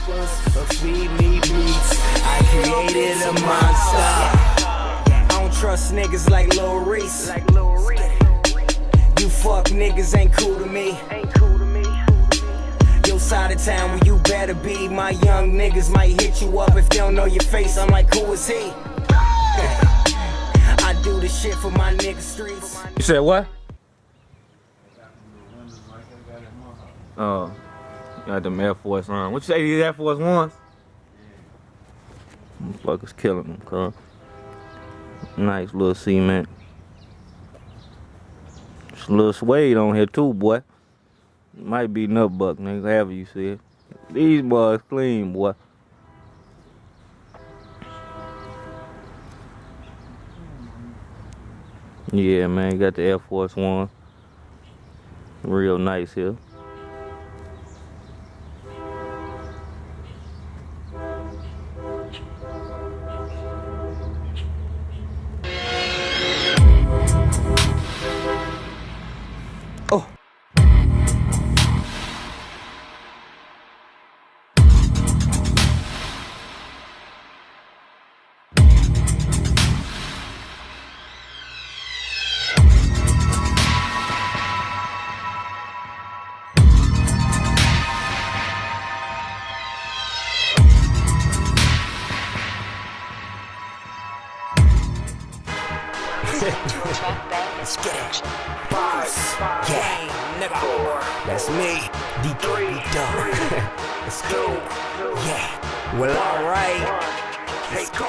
But feed me beats, I created a monster. I don't trust niggas like Lil Reese. You fuck niggas ain't cool to me. Your side of town where you better be. My young niggas might hit you up if they don't know your face. I'm like, who is he? I do this shit for my nigga streets. You said what? Oh, got them Air Force on. What you say, these Air Force Ones? Motherfuckers killing them, cuz. Nice little cement. There's a little suede on here too, boy. Might be nut buck, nigga, however you see it. These boys clean, boy. Yeah, man, got the Air Force One. Real nice here. Oh. Let's get it. Bars, yeah, nigga. That's me, DK Dub. Let's go. Yeah, well, alright. Let's go.